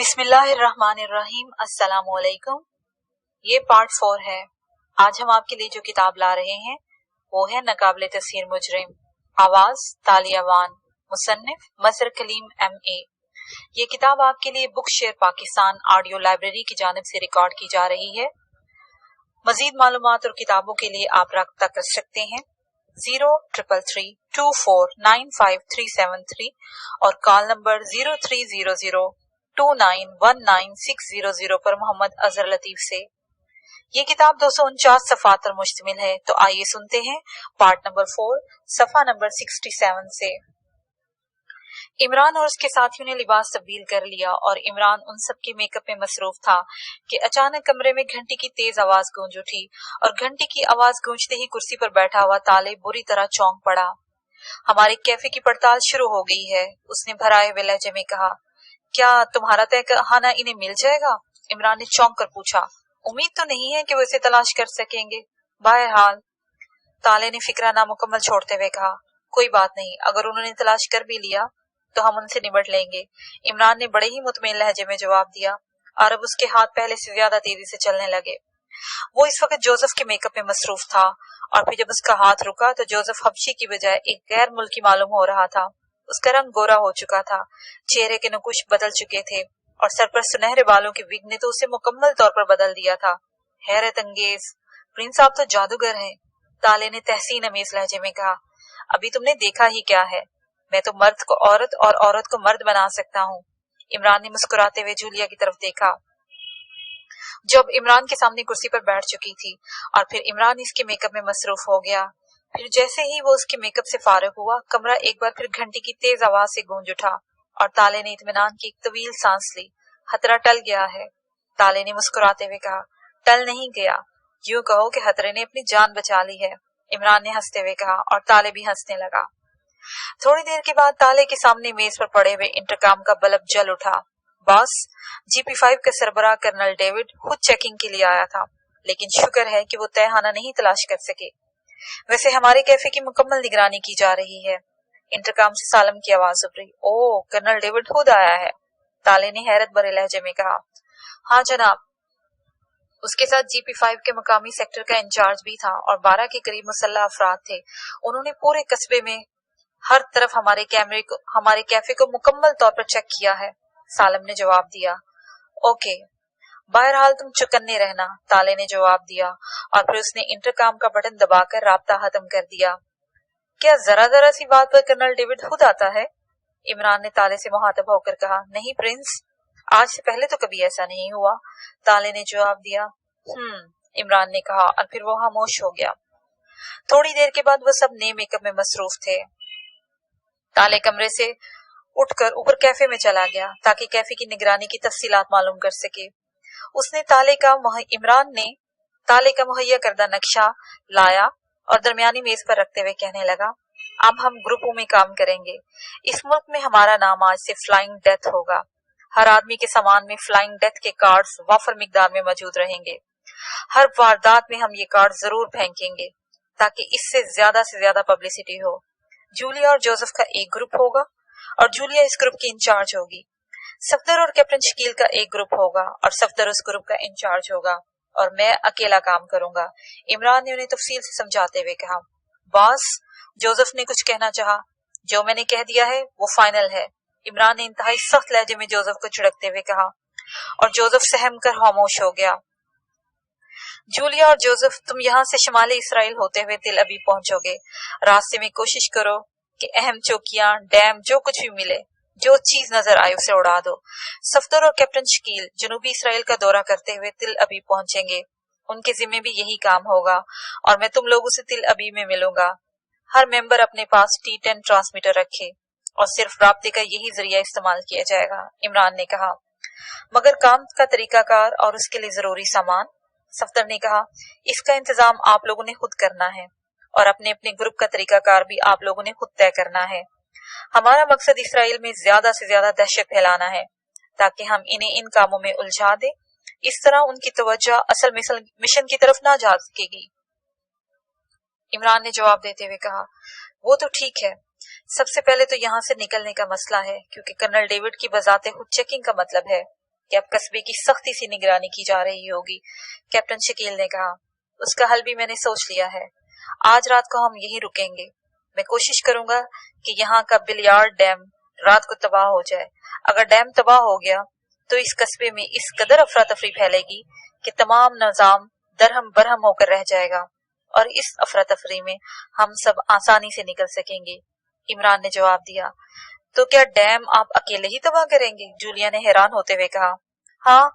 बिस्मिल्लाहिर्रहमानिर्रहीम। अस्सलाम वालेकुम। ये पार्ट 4 है। आज हम आपके लिए जो किताब ला रहे हैं वो है नकाबिले तस्खीर मुजरिम, आवाज तालियावान, मुसन्निफ मजहर कलीम MA। ये किताब आपके लिए book share Pakistan audio library की जानिब से रिकॉर्ड की जा रही है। मजीद मालूमात और किताबों के लिए आप रब्ता कर सकते हैं 0333249573 और कॉल नंबर 0300291960 पर मोहम्मद अजहर लतीफ से। ये किताब 249 सफ़ात पर मुश्तमिल है। तो आइए सुनते हैं पार्ट नंबर 4 सफ़ा नंबर 67 से। इमरान और उसके साथियों ने लिबास तब्दील कर लिया और इमरान उन सब के मेकअप में मसरूफ था कि अचानक कमरे में घंटी की तेज आवाज गूंज उठी और घंटी की आवाज गूंजते ही कुर्सी पर बैठा हुआ ताले बुरी तरह चौंक पड़ा। हमारे कैफे की पड़ताल शुरू हो गई है, उसने भराए हुए लहजे में कहा। क्या तुम्हारा तहखाना इन्हें मिल जाएगा? इमरान ने चौंक कर पूछा। उम्मीद तो नहीं है कि वो इसे तलाश कर सकेंगे। बहरहाल, ताले ने फिक्रा नामुकम्मल छोड़ते हुए कहा। कोई बात नहीं, अगर उन्होंने तलाश कर भी लिया तो हम उनसे निपट लेंगे। इमरान ने बड़े ही मुतमईन लहजे में जवाब दिया और अब उसके हाथ पहले से ज्यादा तेजी से चलने लगे। वो इस वक्त जोसेफ के मेकअप में मसरूफ था और फिर जब उसका हाथ रुका तो जोसेफ हबशी की बजाय एक गैर मुल्की मालूम हो रहा था। उसका रंग गोरा हो चुका था, चेहरे के नकुश बदल चुके थे और सर पर सुनहरे बालों की विग ने तो उसे मुकम्मल तौर पर बदल दिया था। हैरत अंगेज, प्रिंस आप तो जादूगर हैं, ताले ने तहसीन अमेज लहजे में कहा। अभी तुमने देखा ही क्या है, मैं तो मर्द को औरत और औरत को मर्द बना सकता हूँ। इमरान ने मुस्कुराते हुए जूलिया की तरफ देखा जब इमरान के सामने कुर्सी पर बैठ चुकी थी और फिर इमरान इसके मेकअप में मसरूफ हो गया। फिर जैसे ही वो उसके मेकअप से फारिग हुआ, कमरा एक बार फिर घंटी की तेज आवाज से गूंज उठा और ताले ने इत्मीनान की एक तवील सांस ली। खतरा टल गया है, ताले ने मुस्कुराते हुए कहा। टल नहीं गया, यूं कहो कि खतरे ने अपनी जान बचा ली है, इमरान ने हंसते हुए कहा और ताले भी हंसने लगा। थोड़ी देर के बाद ताले के सामने मेज पर पड़े हुए इंटरकॉम का बल्ब जल उठा। बॉस, GP5 का सरबराह कर्नल डेविड खुद चेकिंग के लिए आया था, लेकिन शुक्र है कि वो तहखाना नहीं तलाश कर सके। वैसे हमारे कैफे की मुकम्मल निगरानी की जा रही है। इंटरकॉम से सालम की आवाज उभरी। ओह, कर्नल डेविड खुद आया है, ताले ने हैरत भरे लहजे में कहा। हाँ जनाब, उसके साथ GP5 के मुकामी सेक्टर का इंचार्ज भी था और 12 के करीब मुसल्लह अफराद थे। उन्होंने पूरे कस्बे में हर तरफ हमारे कैफे को मुकम्मल तौर पर चेक किया है, सालम ने जवाब दिया। ओके, बहरहाल तुम चौकन्ने रहना, ताले ने जवाब दिया और फिर उसने इंटरकॉम का बटन दबाकर राब्ता खत्म कर दिया। क्या जरा सी बात पर कर्नल डेविड खुद आता है? इमरान ने ताले से मुहातब होकर कहा। नहीं प्रिंस, आज से पहले तो कभी ऐसा नहीं हुआ, ताले ने जवाब दिया। इमरान ने कहा और फिर वो खामोश हो गया। थोड़ी देर के बाद वो सब नए मेकअप में मसरूफ थे। ताले कमरे से उठकर ऊपर कैफे में चला गया ताकि कैफे की निगरानी की तफसीलात मालूम कर सके। इमरान ने ताले का मुहैया करदा नक्शा लाया और दरमियानी मेज पर रखते हुए कहने लगा। अब हम ग्रुपों में काम करेंगे। इस मुल्क में हमारा नाम आज से फ्लाइंग डेथ होगा। हर आदमी के सामान में फ्लाइंग डेथ के कार्ड्स वाफर मिकदार में मौजूद रहेंगे। हर वारदात में हम ये कार्ड जरूर फेंकेंगे ताकि इससे ज्यादा पब्लिसिटी हो। जूलिया और जोसेफ का एक ग्रुप होगा और जूलिया इस ग्रुप की इंचार्ज होगी। सफदर और कैप्टन शकील का एक ग्रुप होगा और सफदर उस ग्रुप का इंचार्ज होगा और मैं अकेला काम करूंगा, इमरान ने उन्हें तफसील से समझाते हुए कहा। बॉस, जोसेफ ने कुछ कहना चाहा। जो मैंने कह दिया है वो फाइनल है, इमरान ने इंतहाई सख्त लहजे में जोसेफ को झिड़कते हुए कहा और जोसेफ सहम कर खामोश हो गया। जूलिया और जोसेफ, तुम यहाँ से शुमाली इसराइल होते हुए तिल अबीब पहुंचोगे। रास्ते में कोशिश करो कि अहम चौकियां, डैम, जो कुछ भी मिले, जो चीज नजर आए उसे उड़ा दो। सफदर और कैप्टन शकील जनूबी इसराइल का दौरा करते हुए तिल अबीब पहुंचेंगे। उनके जिम्मे भी यही काम होगा और मैं तुम लोगों से तिल अबीब में मिलूंगा। हर मेंबर अपने पास T10 ट्रांसमीटर रखे और सिर्फ राब्ते का यही जरिया इस्तेमाल किया जाएगा, इमरान ने कहा। मगर काम का तरीकाकार और उसके लिए जरूरी सामान, सफदर ने कहा। इसका इंतजाम आप लोगों ने खुद करना है और अपने अपने ग्रुप का तरीकाकार भी आप लोगों ने खुद तय करना है। हमारा मकसद इसराइल में ज्यादा से ज्यादा दहशत फैलाना है ताकि हम इन्हें इन कामों में उलझा दे। इस तरह उनकी तवज्जो असल मिशन की तरफ ना जा सकेगी, इमरान ने जवाब देते हुए कहा। वो तो ठीक है, सबसे पहले तो यहाँ से निकलने का मसला है क्योंकि कर्नल डेविड की बजाते खुद चेकिंग का मतलब है। कि अब कस्बे की सख्ती से निगरानी की जा रही होगी। कैप्टन शकील ने कहा, उसका हल भी मैंने सोच लिया है। आज रात को हम यहीं रुकेंगे। मैं कोशिश करूंगा कि यहाँ का बिलियार्ड डैम रात को तबाह हो जाए। अगर डैम तबाह हो गया तो इस कस्बे में इस कदर अफरा तफरी फैलेगी कि तमाम निजाम दरहम बरहम होकर रह जाएगा और इस अफरा तफरी में हम सब आसानी से निकल सकेंगे। इमरान ने जवाब दिया, तो क्या डैम आप अकेले ही तबाह करेंगे? जूलिया ने हैरान होते हुए कहा। हाँ,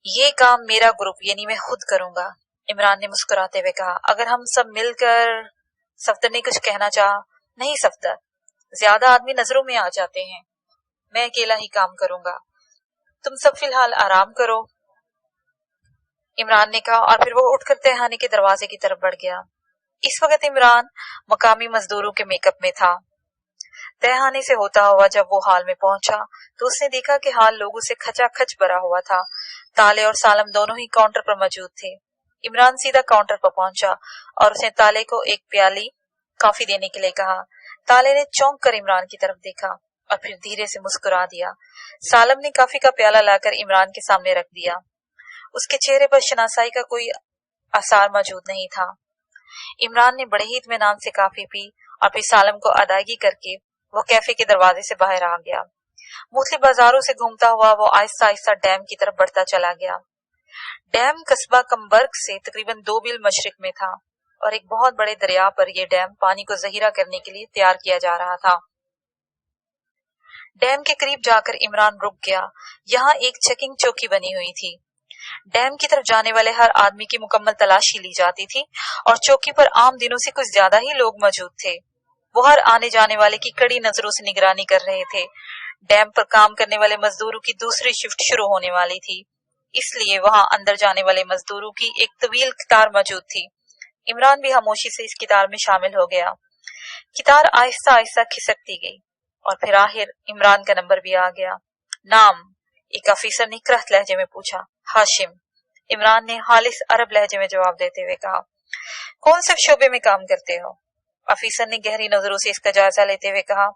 ये काम मेरा ग्रुप यानी मैं खुद करूंगा, इमरान ने मुस्कुराते हुए कहा। अगर हम सब मिलकर... सफदर ने कुछ कहना चाहा। नहीं सफदर, ज्यादा आदमी नजरों में आ जाते हैं। मैं अकेला ही काम करूंगा। तुम सब फिलहाल आराम करो, इमरान ने कहा और फिर वो उठकर तहखाने के दरवाजे की तरफ बढ़ गया। इस वक्त इमरान मकामी मजदूरों के मेकअप में था। तहखाने से होता हुआ जब वो हॉल में पहुंचा तो उसने देखा कि हॉल लोगों से खचाखच भरा हुआ था। ताले और सालम दोनों ही काउंटर पर मौजूद थे। इमरान सीधा काउंटर पर पहुंचा और उसने ताले को एक प्याली कॉफी देने के लिए कहा। ताले ने चौंक कर इमरान की तरफ देखा और फिर धीरे से मुस्कुरा दिया। सालम ने कॉफी का प्याला लाकर इमरान के सामने रख दिया। उसके चेहरे पर शनासाई का कोई आसार मौजूद नहीं था। इमरान ने बड़े ही इत्मीनान से कॉफी पी और फिर सालम को अदायगी करके वो कैफे के दरवाजे से बाहर आ गया। मुख्तलिफ बाजारों से घूमता हुआ वो आहिस्ता आहिस्ता डैम की तरफ बढ़ता चला गया। डैम कस्बा कम्बर्ग से तकरीबन 2 मील मशरिक में था और एक बहुत बड़े दरिया पर यह डैम पानी को जहीरा करने के लिए तैयार किया जा रहा था। डैम के करीब जाकर इमरान रुक गया। यहाँ एक चेकिंग चौकी बनी हुई थी। डैम की तरफ जाने वाले हर आदमी की मुकम्मल तलाशी ली जाती थी और चौकी पर आम दिनों से कुछ ज्यादा ही लोग मौजूद थे। वो हर आने जाने वाले की कड़ी नजरों से निगरानी कर रहे थे। डैम पर काम करने वाले मजदूरों की दूसरी शिफ्ट शुरू होने वाली थी, इसलिए वहां अंदर जाने वाले मजदूरों की एक तवील कतार मौजूद थी। इमरान भी खामोशी से इस कतार में शामिल हो गया। कतार आहिस्ता आहिस्ता खिसकती गई और फिर आखिर इमरान का नंबर भी आ गया। नाम? एक अफीसर ने करख्त लहजे में पूछा। हाशिम, इमरान ने खालिस अरब लहजे में जवाब देते हुए कहा। कौन से शोबे में काम करते हो? अफीसर ने गहरी नजरों से इसका जायजा लेते हुए कहा।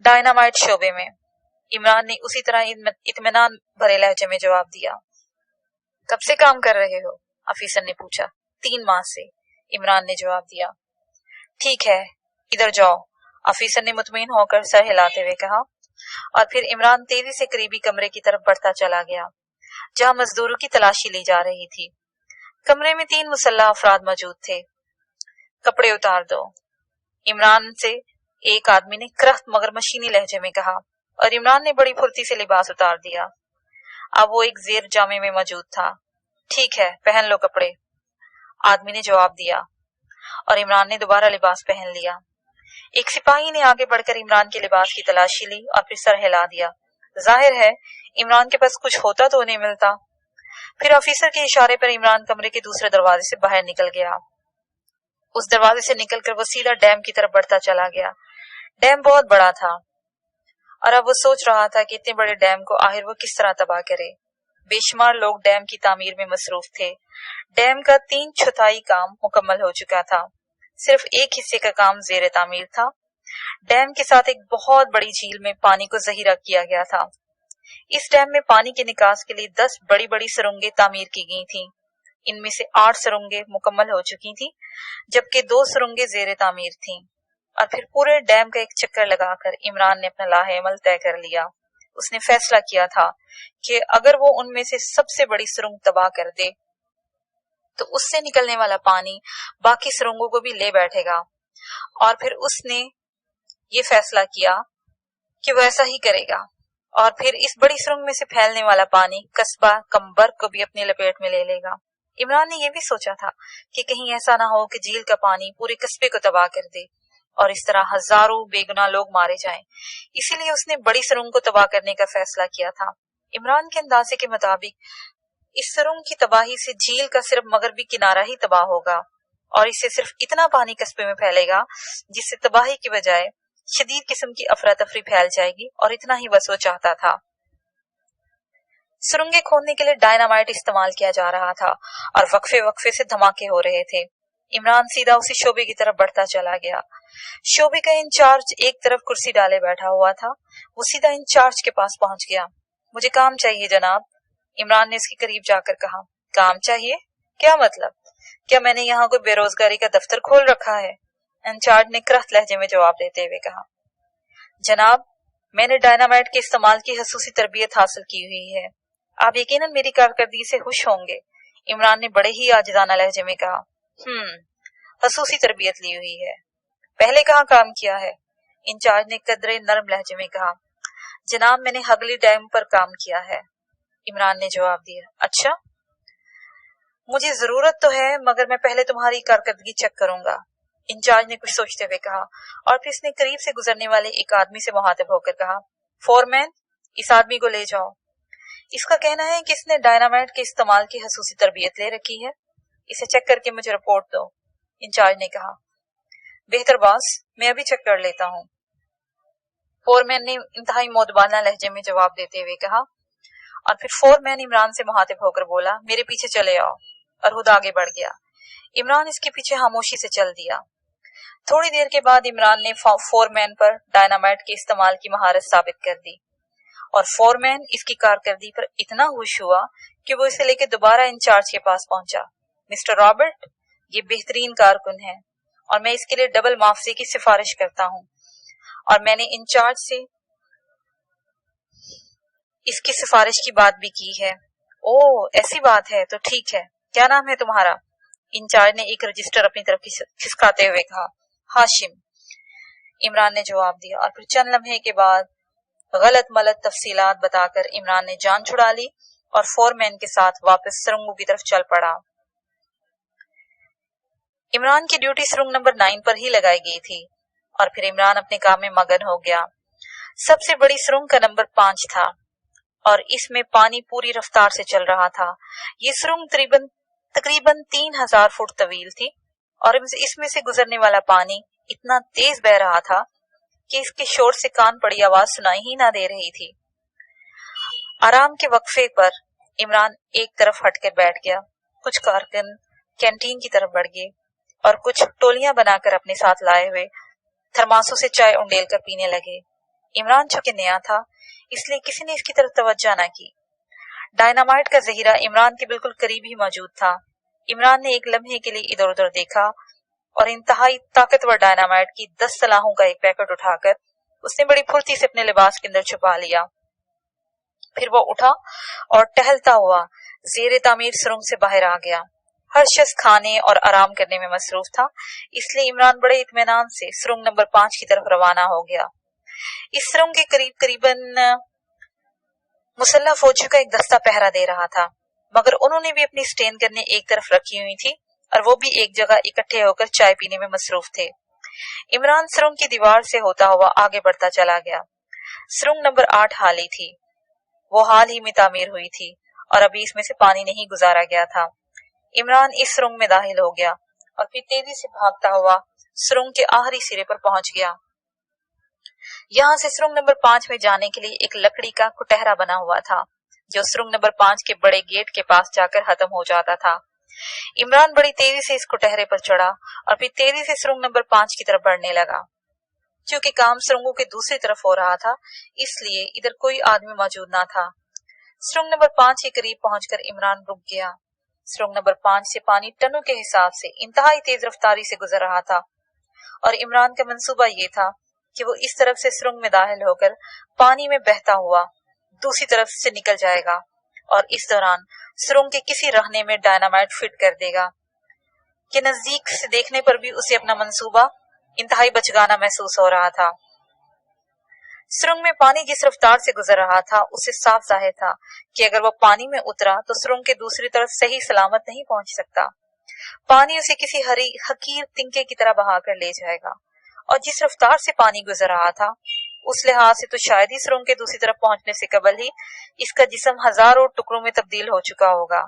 डायनामाइट शोबे में, इमरान ने उसी तरह इत्मीनान भरे लहजे में जवाब दिया। कब से काम कर रहे हो? अफीसर ने पूछा। 3 माह से, इमरान ने जवाब दिया। ठीक है, इधर जाओ, अफीसर ने मुतमईन होकर सर हिलाते हुए कहा और फिर इमरान तेजी से करीबी कमरे की तरफ बढ़ता चला गया जहां मजदूरों की तलाशी ली जा रही थी। कमरे में 3 मुसल्लह अफराद मौजूद थे। कपड़े उतार दो, इमरान से एक आदमी ने करख्त मगर मशीनी लहजे में कहा और इमरान ने बड़ी फुर्ती से लिबास उतार दिया। अब वो एक जेर जामे में मौजूद था। ठीक है, पहन लो कपड़े, आदमी ने जवाब दिया और इमरान ने दोबारा लिबास पहन लिया। एक सिपाही ने आगे बढ़कर इमरान के लिबास की तलाशी ली और फिर सर हिला दिया। जाहिर है इमरान के पास कुछ होता तो नहीं मिलता। फिर ऑफिसर के इशारे पर इमरान कमरे के दूसरे दरवाजे से बाहर निकल गया। उस दरवाजे से निकलकर वो सीधा डैम की तरफ बढ़ता चला गया। डैम बहुत बड़ा था और अब वो सोच रहा था कि इतने बड़े डैम को आखिर वो किस तरह तबाह करे। बेशुमार लोग डैम की तामीर में मसरूफ थे। डैम का 3/4 काम मुकम्मल हो चुका था। सिर्फ एक हिस्से का काम जेर तामीर था। डैम के साथ एक बहुत बड़ी झील में पानी को जहीरा किया गया था। इस डैम में पानी के निकास के लिए 10 बड़ी बड़ी सुरंगें तामीर की गई थीं। इनमें से 8 सुरंगें मुकम्मल हो चुकी थीं, जबकि 2 सुरंगें जेर तामीर थीं। और फिर पूरे डैम का एक चक्कर लगाकर इमरान ने अपना लाहे-अमल तय कर लिया। उसने फैसला किया था कि अगर वो उनमें से सबसे बड़ी सुरंग तबाह कर दे तो उससे निकलने वाला पानी बाकी सुरंगों को भी ले बैठेगा। और फिर उसने ये फैसला किया कि वो ऐसा ही करेगा और फिर इस बड़ी सुरंग में से फैलने वाला पानी कस्बा कम्बर्ग को भी अपनी लपेट में ले लेगा। इमरान ने यह भी सोचा था कि कहीं ऐसा ना हो कि झील का पानी पूरे कस्बे को तबाह कर दे और इस तरह हजारों बेगुनाह लोग मारे जाएं। इसीलिए उसने बड़ी सुरंग को तबाह करने का फैसला किया था। इमरान के अंदाजे के मुताबिक इस सुरंग की तबाही से झील का सिर्फ मगरबी किनारा ही तबाह होगा और इससे सिर्फ इतना पानी कस्बे में फैलेगा जिससे तबाही की बजाय शदीद किस्म की अफरा तफरी फैल जाएगी और इतना ही बस वो चाहता था। सुरंगें खोदने के लिए डायनामाइट इस्तेमाल किया जा रहा था और वक्फे वक्फे से धमाके हो रहे थे। इमरान सीधा उसी शोबे की तरफ बढ़ता चला गया। शोबे का इंचार्ज एक तरफ कुर्सी डाले बैठा हुआ था। वो सीधा इंचार्ज के पास पहुंच गया। मुझे काम चाहिए जनाब। इमरान ने इसके करीब जाकर कहा। काम चाहिए? क्या मतलब? क्या मैंने यहाँ कोई बेरोजगारी का दफ्तर खोल रखा है? इंचार्ज ने करख्त लहजे में जवाब देते हुए कहा। जनाब, मैंने डायनामाइट के इस्तेमाल की खसूसी तरबियत हासिल की हुई है। आप यकीनन मेरी कारकर्दगी से खुश होंगे। इमरान ने बड़े ही आजिज़ाना लहजे में कहा। खसूसी तरबियत ली हुई है। पहले कहाँ काम किया है? इंचार्ज ने कदरे नरम लहजे में कहा। जनाब, मैंने हगली डैम पर काम किया है। इमरान ने जवाब दिया। अच्छा, मुझे जरूरत तो है, मगर मैं पहले तुम्हारी कारकर्दगी चेक करूंगा। इंचार्ज ने कुछ सोचते हुए कहा और फिर इसने करीब से गुजरने वाले एक आदमी से मुखातिब होकर कहा। फोरमैन, इस आदमी को ले जाओ। इसका कहना है कि इसने डायनामाइट के इस्तेमाल की खसूसी तरबियत ले रखी है। इसे चेक करके मुझे रिपोर्ट दो। इंचार्ज ने कहा। बेहतर बॉस, मैं अभी चेक कर लेता हूँ। फोरमैन ने इंतहाई मोदबाना लहजे में जवाब देते हुए कहा और फिर फोरमैन इमरान से मुखातिब होकर बोला, मेरे पीछे चले आओ, और खुद आगे बढ़ गया। इमरान इसके पीछे खामोशी से चल दिया। थोड़ी देर के बाद इमरान ने फोरमैन पर डायनामाइट के इस्तेमाल की महारत साबित कर दी और फोरमैन इसकी कारकर्दगी पर इतना खुश हुआ कि वो इसे लेकर दोबारा इंचार्ज के पास पहुंचा। मिस्टर रॉबर्ट, ये बेहतरीन कारकुन है और मैं इसके लिए डबल मुआवजे की सिफारिश करता हूँ, और मैंने इंचार्ज से इसकी सिफारिश की बात भी की है। ओह, ऐसी बात है तो ठीक है। क्या नाम है तुम्हारा? इंचार्ज ने एक रजिस्टर अपनी तरफ खिसकाते हुए कहा। हाशिम, इमरान ने जवाब दिया और फिर चंद लम्हे के बाद गलत मलत तफसीलात बताकर इमरान ने जान छुड़ा ली और फोरमैन के साथ वापस सुरंगों की तरफ चल पड़ा। इमरान की ड्यूटी सुरंग नंबर 9 पर ही लगाई गई थी और फिर इमरान अपने काम में मगन हो गया। सबसे बड़ी सुरंग का नंबर 5 था और इसमें पानी पूरी रफ्तार से चल रहा था। ये सुरंग तकरीबन 3000 फुट तवील थी और इसमें से गुजरने वाला पानी इतना तेज बह रहा था कि इसके शोर से कान पड़ी आवाज सुनाई ही ना दे रही थी। आराम के वक्फे पर इमरान एक तरफ हटकर बैठ गया। कुछ कारकुन कैंटीन की तरफ बढ़ गए और कुछ टोलियां बनाकर अपने साथ लाए हुए थर्मासों से चाय उंडेल कर पीने लगे। इमरान चूंकि नया था, इसलिए किसी ने इसकी तरफ तवज्जो न की। डायनामाइट का जहीरा इमरान के बिल्कुल करीब ही मौजूद था। इमरान ने एक लम्हे के लिए इधर उधर देखा और इंतहाई ताकतवर डायनामाइट की 10 सलाहों का एक पैकेट उठाकर उसने बड़ी फुर्ती से अपने लिबास के अंदर छुपा लिया। फिर वो उठा और टहलता हुआ जेर तामीर सुरंग से बाहर आ गया। हर शख्स खाने और आराम करने में मसरूफ था, इसलिए इमरान बड़े इत्मीनान से सुरंग नंबर 5 की तरफ रवाना हो गया। इस सुरंग के करीबन मुसल्लह फौजियों का एक दस्ता पहरा दे रहा था, मगर उन्होंने भी अपनी स्टेन करने एक तरफ रखी हुई थी और वो भी एक जगह इकट्ठे होकर चाय पीने में मसरूफ थे। इमरान सुरंग की दीवार से होता हुआ आगे बढ़ता चला गया। सुरंग नंबर 8 हाली थी। वो हाल ही में तामीर हुई थी और अभी इसमें से पानी नहीं गुजारा गया था। इमरान इस सुरंग में दाखिल हो गया और फिर तेजी से भागता हुआ सुरंग के आखिरी सिरे पर पहुंच गया। यहाँ से सुरंग नंबर 5 में जाने के लिए एक लकड़ी का कुटहरा बना हुआ था, जो सुरंग नंबर 5 के बड़े गेट के पास जाकर खत्म हो जाता था। इमरान बड़ी तेजी से इस कुटहरे पर चढ़ा और फिर तेजी से सुरंग नंबर 5 की तरफ बढ़ने लगा। क्योंकि काम सुरंगों के दूसरी तरफ हो रहा था, इसलिए इधर कोई आदमी मौजूद न था। सुरंग नंबर 5 के करीब पहुंचकर इमरान रुक गया। सुरंग नंबर 5 से पानी टनों के हिसाब से इंतहाई तेज रफ्तारी से गुजर रहा था और इमरान का मंसूबा ये था कि वो इस तरफ से सुरंग में दाखिल होकर पानी में बहता हुआ दूसरी तरफ से निकल जाएगा और इस दौरान सुरंग के किसी रहने में डायनामाइट फिट कर देगा। कि नजदीक से देखने पर भी उसे अपना मंसूबा इंतहाई बचगाना महसूस हो रहा था। सुरंग में पानी जिस रफ्तार से गुजर रहा था, उससे साफ जाहिर था कि अगर वो पानी में उतरा तो सुरंग के दूसरी तरफ सही सलामत नहीं पहुंच सकता। पानी उसे किसी हकीर तिनके की तरह बहाकर ले जाएगा और जिस रफ्तार से पानी गुजर रहा था, उस लिहाज से तो शायद ही सुरंग के दूसरी तरफ पहुंचने से कबल ही इसका जिस्म हजारों टुकड़ों में तब्दील हो चुका होगा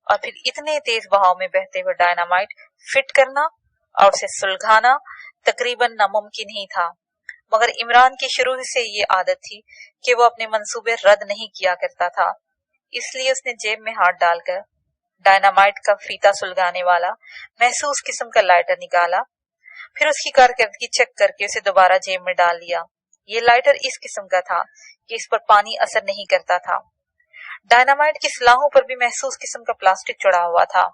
और फिर इतने तेज बहाव में बहते हुए डायनामाइट फिट करना और उसे सुलझाना तकरीबन नामुमकिन ही था। मगर इमरान की शुरू से ये आदत थी कि वो अपने मंसूबे रद्द नहीं किया करता था, इसलिए उसने जेब में हाथ डालकर डायनामाइट का फीता सुलगाने वाला महसूस किस्म का लाइटर निकाला। फिर उसकी कारकर्दगी चेक करके उसे दोबारा जेब में डाल लिया। ये लाइटर इस किस्म का था कि इस पर पानी असर नहीं करता था। डायनामाइट की सलाखों पर भी महसूस किस्म का प्लास्टिक चढ़ा हुआ था,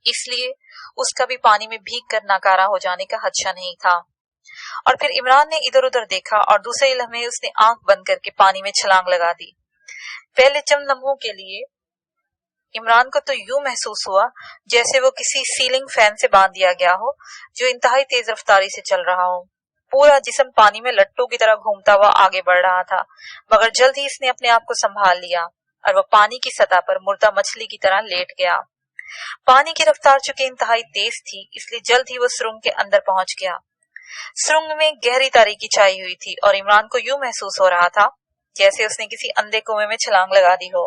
इसलिए उसका भी पानी में भीग कर नाकारा हो जाने का खदशा नहीं था। और फिर इमरान ने इधर उधर देखा और दूसरे लम्हे उसने आंख बंद करके पानी में छलांग लगा दी। पहले चंद लम्हों के लिए इमरान को तो यूं महसूस हुआ जैसे वो किसी सीलिंग फैन से बांध दिया गया हो जो इंतहाई तेज रफ्तारी से चल रहा हो। पूरा जिस्म पानी में लट्टू की तरह घूमता हुआ आगे बढ़ रहा था, मगर जल्द ही इसने अपने आप को संभाल लिया और वो पानी की सतह पर मुर्दा मछली की तरह लेट गया। पानी की रफ्तार चूंकि इंतहाई तेज थी, इसलिए जल्द ही वो सुरंग के अंदर पहुंच गया। सुरंग में गहरी तारीकी छाई हुई थी और इमरान को यूं महसूस हो रहा था जैसे उसने किसी अंधे कुएं में छलांग लगा दी हो।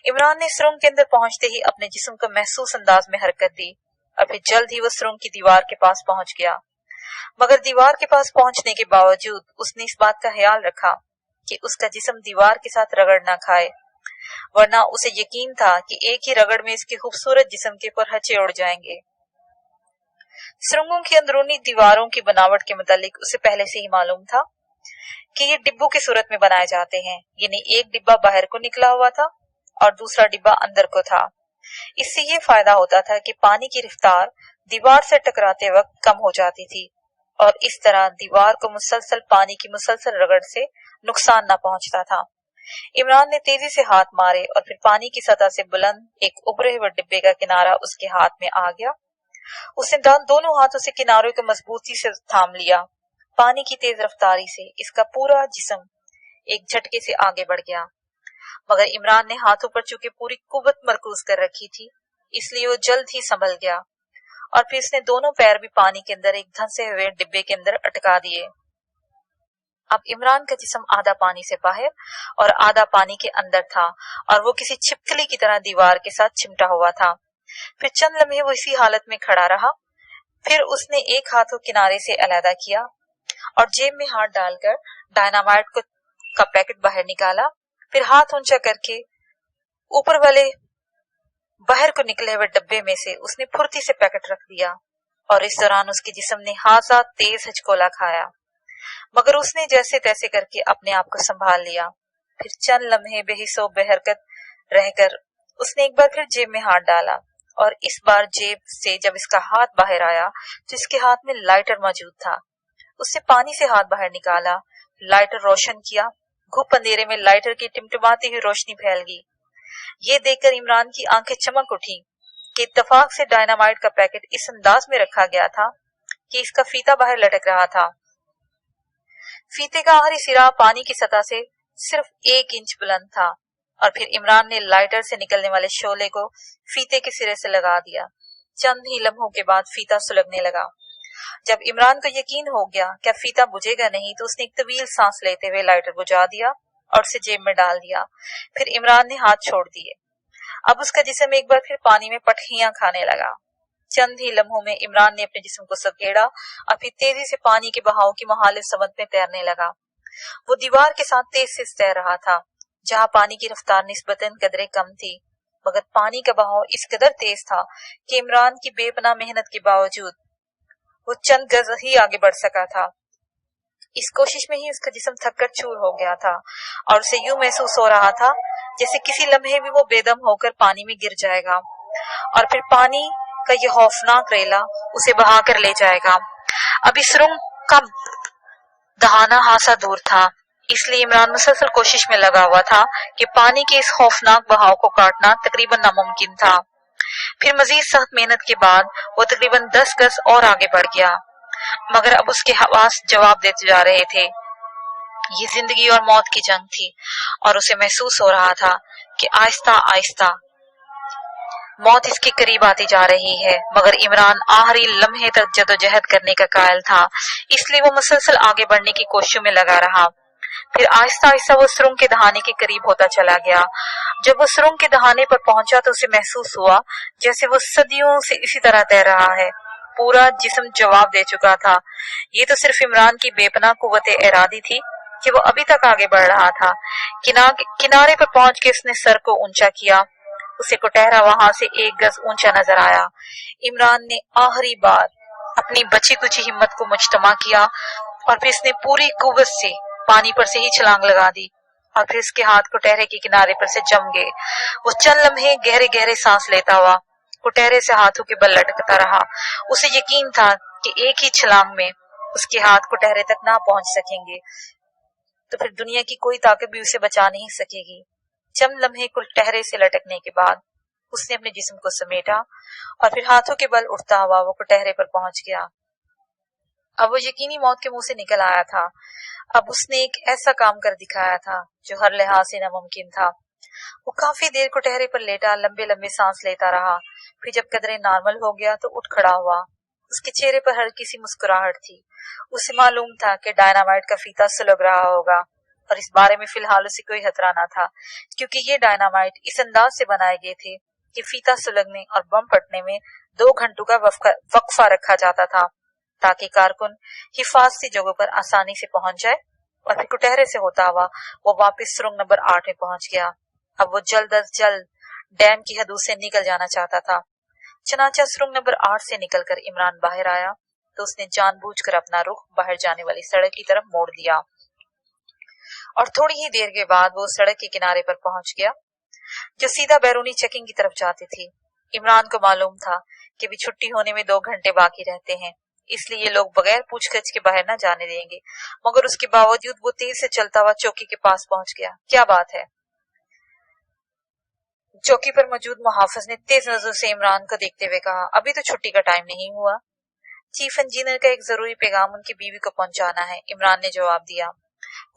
इमरान ने सुरंग के अंदर पहुंचते ही अपने जिस्म को महसूस अंदाज में हरकत दी और फिर जल्द ही वो सुरंग की दीवार के पास पहुंच गया। मगर दीवार के पास पहुंचने के बावजूद उसने इस बात का ख्याल रखा कि उसका जिस्म दीवार के साथ रगड़ ना खाए, वरना उसे यकीन था कि एक ही रगड़ में इसके खूबसूरत जिस्म के ऊपर हचे उड़ जाएंगे। सुरंगों की अंदरूनी दीवारों की बनावट के मुतालिक उसे पहले से ही मालूम था कि ये डिब्बों की सूरत में बनाए जाते हैं, यानी एक डिब्बा बाहर को निकला हुआ था और दूसरा डिब्बा अंदर को था। इससे ये फायदा होता था कि पानी की रफ्तार दीवार से टकराते वक्त कम हो जाती थी और इस तरह दीवार को मुसलसल पानी की मुसलसल रगड़ से नुकसान न पहुंचता था। इमरान ने तेजी से हाथ मारे और फिर पानी की सतह से बुलंद एक उभरे हुए डिब्बे का किनारा उसके हाथ में आ गया। उसने दोनों हाथों से किनारों को मजबूती से थाम लिया। पानी की तेज रफ्तारी से इसका पूरा जिस्म एक झटके से आगे बढ़ गया, मगर इमरान ने हाथों पर चूंकि पूरी कुव्वत मरकूज कर रखी थी, इसलिए वो जल्द ही संभल गया और फिर उसने दोनों पैर भी पानी के अंदर एक धंसे हुए डिब्बे के अंदर अटका दिए। अब इमरान का जिस्म आधा पानी से बाहर और आधा पानी के अंदर था और वो किसी छिपकली की तरह दीवार के साथ चिमटा हुआ था। फिर चंद लम्हे वो इसी हालत में खड़ा रहा। फिर उसने एक हाथ को किनारे से अलहदा किया और जेब में हाथ डालकर डायनामाइट का पैकेट बाहर निकाला। फिर हाथ ऊंचा करके ऊपर वाले बाहर को निकले हुए डब्बे में से उसने फुर्ती से पैकेट रख दिया और इस दौरान उसके जिस्म ने हाजा तेज हचकोला खाया, मगर उसने जैसे तैसे करके अपने आप को संभाल लिया। फिर चंद लम्हे बेहिस्सो बेहरकत रहकर उसने एक बार फिर जेब में हाथ डाला और इस बार जेब से जब इसका हाथ बाहर आया तो इसके हाथ में लाइटर मौजूद था। उसने पानी से हाथ बाहर निकाला, लाइटर रोशन किया। घुप अंधेरे में लाइटर की टिमटिमाती हुई रोशनी फैल गई। ये देखकर इमरान की आंखें चमक उठी कि इत्तेफाक से डायनामाइट का पैकेट इस अंदाज में रखा गया था कि इसका फीता बाहर लटक रहा था। फीते का आखिरी सिरा पानी की सतह से सिर्फ 1 इंच बुलंद था और फिर इमरान ने लाइटर से निकलने वाले शोले को फीते के सिरे से लगा दिया। चंद ही लम्हों के बाद फीता सुलगने लगा। जब इमरान को यकीन हो गया क्या फीता बुझेगा नहीं, तो उसने एक तवील सांस लेते हुए लाइटर बुझा दिया और उसे जेब में डाल दिया। फिर इमरान ने हाथ छोड़ दिए। अब उसका जिस्म एक बार फिर पानी में पटखियां खाने लगा। चंद ही लम्हों में इमरान ने अपने जिस्म को सकेड़ा और फिर तेजी से पानी के बहाव की मुखालिफ समत में तैरने लगा। वो दीवार के साथ तेज से तैर रहा था, जहां पानी की रफ्तार निस्बतन कदरे कम थी, मगर पानी का बहाव इस कदर तेज था कि इमरान की बेपनाह मेहनत के बावजूद वो चंद गज ही आगे बढ़ सका था। इस कोशिश में ही उसका जिस्म थककर चूर हो गया था और उसे यूं महसूस हो रहा था जैसे किसी लम्हे भी वो बेदम होकर पानी में गिर जाएगा और फिर पानी का ये खौफनाक रेला उसे बहाकर ले जाएगा। अभी सुरंग का दहाना हासा दूर था, इसलिए इमरान मुसलसल कोशिश में लगा हुआ था कि पानी के इस खौफनाक बहाव को काटना तकरीबन नामुमकिन था। फिर मजीद सख्त मेहनत के बाद वो तकरीबन 10 गज और आगे बढ़ गया, मगर अब उसके हवास जवाब देते जा रहे थे। ये जिंदगी और मौत की जंग थी और उसे महसूस हो रहा था कि आहिस्ता आहिस्ता मौत इसके करीब आती जा रही है, मगर इमरान आखिरी लम्हे तक जदोजहद करने का कायल था, इसलिए वो मुसलसल आगे बढ़ने की कोशिशों में लगा रहा। फिर आहिस्ता आहिस्ता वो सुरंग के दहाने के करीब होता चला गया। जब वो सुरंग के दहाने पर पहुंचा तो उसे महसूस हुआ जैसे वो सदियों से इसी तरह तैर रहा है। पूरा जिस्म जवाब दे चुका था। ये तो सिर्फ इमरान की बेपनाह कुव्वत इरादी थी कि वो अभी तक आगे बढ़ रहा था। किनारे पर पहुंच के उसने सर को ऊंचा किया। उसे कुटहरा वहां से 1 गज ऊंचा नजर आया। इमरान ने आखिरी बार अपनी बची कुची हिम्मत को मुजतमा किया और फिर इसने पूरी कुव्वत से पानी पर से ही छलांग लगा दी और फिर उसके हाथ कुटहरे के किनारे पर से जम गए। वो चंद लम्हे गहरे गहरे सांस लेता हुआ कुटहरे से हाथों के बल लटकता रहा। उसे यकीन था कि एक ही छलांग में उसके हाथ कुटहरे तक ना पहुंच सकेंगे, तो फिर दुनिया की कोई ताकत भी उसे बचा नहीं सकेगी। चंद लम्हे कुटहरे से लटकने के बाद उसने अपने जिस्म को समेटा और फिर हाथों के बल उठता हुआ वो कुटहरे पर पहुंच गया। अब वो यकीनी मौत के मुंह से निकल आया था। अब उसने एक ऐसा काम कर दिखाया था जो हर लिहाज से नामुमकिन था। वो काफी देर कुटहरे पर लेटा लंबे लंबे सांस लेता रहा। फिर जब कदरे नॉर्मल हो गया तो उठ खड़ा हुआ। उसके चेहरे पर हल्की सी मुस्कुराहट थी। उसे मालूम था कि डायनामाइट का फीता सुलग रहा होगा और इस बारे में फिलहाल उसे कोई खतरा न था, क्योंकि ये डायनामाइट इस अंदाज से बनाए गए थे कि फीता सुलगने और बम फटने में 2 घंटों का वक्फा रखा जाता था, ताकि कारकुन हिफाजती जगहों पर आसानी से पहुंच जाए। और फिर कुटहरे से होता हुआ वो वापस सुरंग नंबर 8 में पहुंच गया। अब वो जल्द अज जल्द डैम की हदूद से निकल जाना चाहता था। चनाचा सुरंग नंबर 8 से निकलकर इमरान बाहर आया तो उसने जानबूझकर अपना रुख बाहर जाने वाली सड़क की तरफ मोड़ दिया और थोड़ी ही देर के बाद वो सड़क के किनारे पर पहुंच गया जो सीधा बैरूनी चेकिंग की तरफ जाती थी। इमरान को मालूम था कि भी छुट्टी होने में 2 घंटे बाकी रहते हैं, इसलिए ये लोग बगैर पूछगछ के बाहर न जाने देंगे, मगर उसके बावजूद वो तेज से चलता हुआ चौकी के पास पहुंच गया। क्या बात है? चौकी पर मौजूद मुहाफिज ने तेज नजर से इमरान को देखते हुए कहा, अभी तो छुट्टी का टाइम नहीं हुआ। चीफ इंजीनियर का एक जरूरी पैगाम उनकी बीवी को पहुंचाना है, इमरान ने जवाब दिया।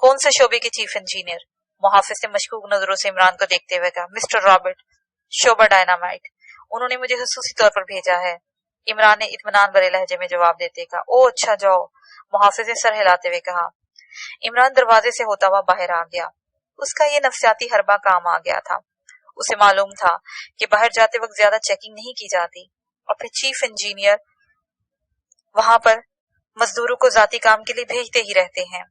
कौन से शोबे के चीफ इंजीनियर? मुहाफिज ने मशकूक नजरों से इमरान को देखते हुए कहा, मिस्टर रॉबर्ट, शोबा डायनामाइट। उन्होंने मुझे खसूसी तौर पर भेजा है, इमरान ने इत्मीनान भरे लहजे में जवाब देते कहा। ओ अच्छा, जाओ, मुहाफिज ने सर हिलाते हुए कहा। इमरान दरवाजे से होता हुआ बाहर आ गया। उसका ये नफसियाती हरबा काम आ गया था। उसे मालूम था कि बाहर जाते वक्त ज्यादा चेकिंग नहीं की जाती और फिर चीफ इंजीनियर वहां पर मजदूरों को जाती काम के लिए भेजते ही रहते हैं।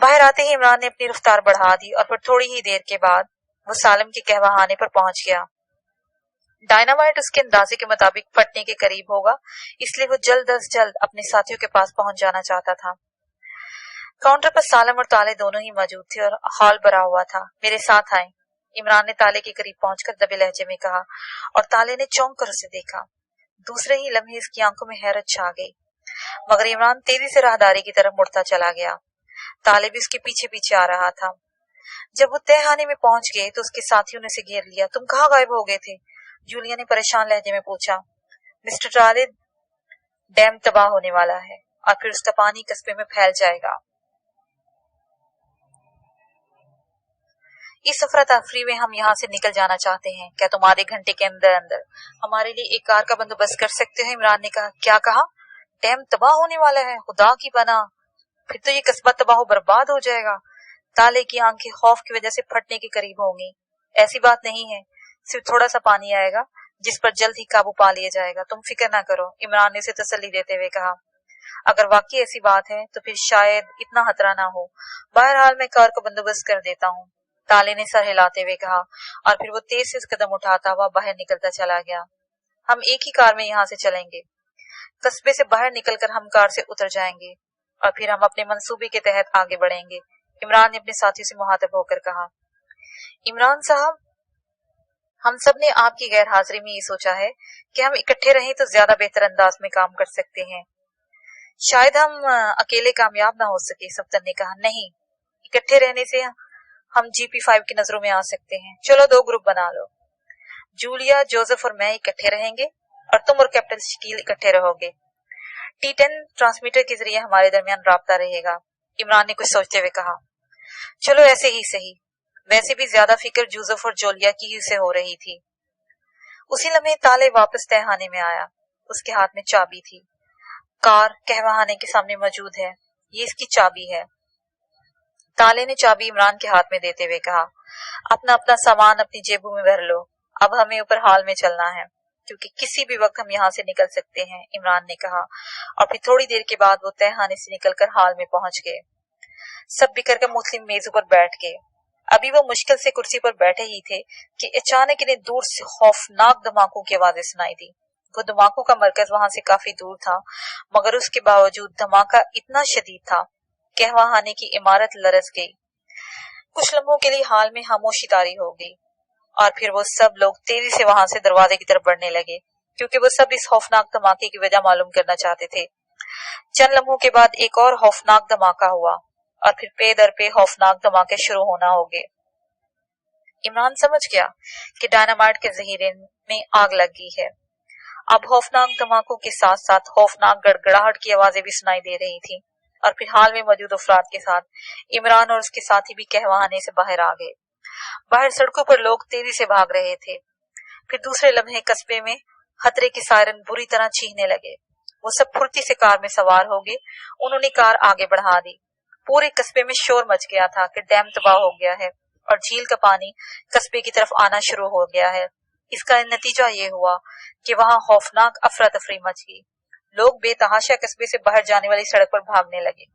बाहर आते ही इमरान ने अपनी रफ्तार बढ़ा दी और फिर थोड़ी ही देर के बाद वो सालम के कहवाखाने पर पहुंच गया। डायनामाइट उसके अंदाजे के मुताबिक फटने के करीब होगा, इसलिए वो जल्द अज जल्द अपने साथियों के पास पहुंच जाना चाहता था। काउंटर पर सालम और ताले दोनों ही मौजूद थे और हॉल भरा हुआ था। मेरे साथ आए, इमरान ने ताले के करीब पहुंचकर दबे लहजे में कहा और ताले ने चौंक कर उसे देखा। दूसरे ही लम्हे इसकी आंखों में हैरत छा गई, मगर इमरान तेजी से राहदारी की तरफ मुड़ता चला गया। ताले भी उसके पीछे पीछे आ रहा था। जब वो तहखाने में पहुंच गए तो उसके साथियों ने उसे घेर लिया। तुम कहाँ गायब हो गए थे? जूलिया ने परेशान लहजे में पूछा। मिस्टर ट्राले, डैम तबाह होने वाला है और फिर उसका पानी कस्बे में फैल जाएगा। इस अफरा तफरी में हम यहाँ से निकल जाना चाहते हैं। क्या तुम आधे घंटे के अंदर अंदर हमारे लिए एक कार का बंदोबस्त कर सकते हो? इमरान ने कहा। क्या कहा? डैम तबाह होने वाला है? खुदा की पनाह, फिर तो ये कस्बा तबाह बर्बाद हो जाएगा। ताले की आंखें खौफ की वजह से फटने के करीब होंगी। ऐसी बात नहीं है, सिर्फ थोड़ा सा पानी आएगा जिस पर जल्द ही काबू पा लिया जाएगा। तुम फिक्र ना करो, इमरान ने उसे तसल्ली देते हुए कहा। अगर वाकई ऐसी बात है तो फिर शायद इतना खतरा ना हो। बहरहाल मैं कार का बंदोबस्त कर देता हूँ, ताले ने सर हिलाते हुए कहा और फिर वो तेज से कदम उठाता हुआ बाहर निकलता चला गया। हम एक ही कार में यहाँ से चलेंगे। कस्बे से बाहर निकलकर हम कार से उतर जाएंगे और फिर हम अपने मंसूबे के तहत आगे बढ़ेंगे, इमरान ने अपने साथियों से मुखातिब होकर कहा। इमरान साहब, हम सब ने आपकी गैर हाजिरी में ये सोचा है कि हम इकट्ठे रहें तो ज्यादा बेहतर अंदाज में काम कर सकते हैं। शायद हम अकेले कामयाब ना हो सके, सफ्दर ने कहा। नहीं, इकट्ठे रहने से हम GP5 की नजरों में आ सकते हैं। चलो 2 ग्रुप बना लो। जूलिया, जोसेफ और मैं इकट्ठे रहेंगे और तुम और कैप्टन शकील इकट्ठे रहोगे। T10 ट्रांसमीटर के जरिए हमारे दरमियान राब्ता रहेगा, इमरान ने कुछ सोचते हुए कहा। चलो ऐसे ही सही। वैसे भी ज्यादा फिक्र जोसेफ और जूलिया की ही उसे हो रही थी। उसी लम्हे ताले वापस तहखाने में आया। उसके हाथ में चाबी थी। कार कहवाखाने के सामने मौजूद है, ये इसकी चाबी है। ताले ने चाबी इमरान के हाथ में देते हुए कहा, अपना अपना सामान अपनी जेबों में भर लो, अब हमें ऊपर हॉल में चलना है, क्योंकि किसी भी वक्त हम यहाँ से निकल सकते हैं, इमरान ने कहा। और फिर थोड़ी देर के बाद वो तहखाने से निकलकर हॉल में पहुंच गए। सब बिखर कर मुख्तलिफ मेजों पर बैठ गए। अभी वो मुश्किल से कुर्सी पर बैठे ही थे कि अचानक इन्हें दूर से खौफनाक धमाकों की आवाजें सुनाई दी। वो धमाकों का मरकज वहां से काफी दूर था, मगर उसके बावजूद धमाका इतना शदीद था कहवाखाने की इमारत लरस गई। कुछ लम्हों के लिए हाल में खामोशी तारी हो गई और फिर वो सब लोग तेजी से वहां से दरवाजे की तरफ बढ़ने लगे, क्योंकि वो सब इस खौफनाक धमाके की वजह मालूम करना चाहते थे। चंद लम्हों के बाद एक और खौफनाक धमाका हुआ और फिर पे दर पे खौफनाक धमाके शुरू होना हो गए। इमरान समझ गया कि डायनामाइट के जहीरे में आग लग गई है। अब खौफनाक धमाकों के साथ साथ खौफनाक गड़गड़ाहट की आवाजें भी सुनाई दे रही थी और फिर हाल में मौजूद अफराद के साथ इमरान और उसके साथी भी कहवाखाने से बाहर आ गए। बाहर सड़कों पर लोग तेजी से भाग रहे थे। फिर दूसरे लम्हे कस्बे में खतरे की सायरन बुरी तरह चीखने लगे। वो सब फुर्ती से कार में सवार हो गए। उन्होंने कार आगे बढ़ा दी। पूरे कस्बे में शोर मच गया था कि डैम तबाह हो गया है और झील का पानी कस्बे की तरफ आना शुरू हो गया है। इसका नतीजा ये हुआ कि वहां खौफनाक अफरा तफरी मच गई। लोग बेतहाशा कस्बे से बाहर जाने वाली सड़क पर भागने लगे।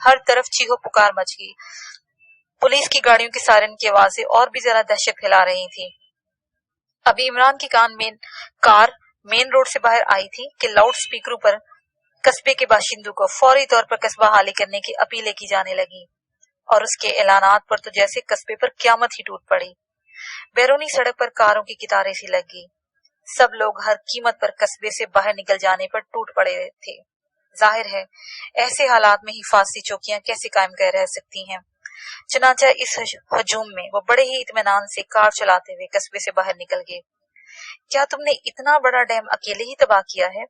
हर तरफ चीखो पुकार मच गई। पुलिस की गाड़ियों की सायरन की आवाजें और भी ज्यादा दहशत फैला रही थी। अभी इमरान की कार मेन रोड से बाहर आई थी कि लाउड स्पीकरों पर कस्बे के बाशिंदों को फौरी तौर पर कस्बा हाली करने की अपीलें की जाने लगी और उसके ऐलानात पर तो जैसे कस्बे पर क्यामत ही टूट पड़ी। बैरूनी सड़क पर कारों की कतारें सी लग गई। सब लोग हर कीमत पर कस्बे से बाहर निकल जाने पर टूट पड़े थे। जाहिर है ऐसे हालात में हिफाजती चौकियां कैसे कायम कर रह सकती हैं। चनाचा इस हजूम में वो बड़े ही इत्मीनान से कार चलाते हुए कस्बे से बाहर निकल गए। क्या तुमने इतना बड़ा डैम अकेले ही तबाह किया है?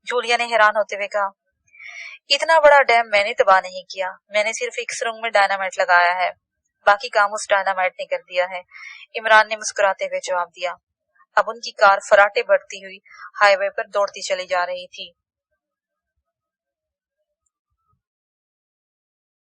जूलिया ने हैरान होते हुए कहा। इतना बड़ा डैम मैंने तबाह नहीं किया, मैंने सिर्फ एक सुरंग में डायनामाइट लगाया है। बाकी काम उस डायनामाइट ने कर दिया है, इमरान ने मुस्कुराते हुए जवाब दिया। अब उनकी कार फराटे बढ़ती हुई हाईवे पर दौड़ती चली जा रही थी।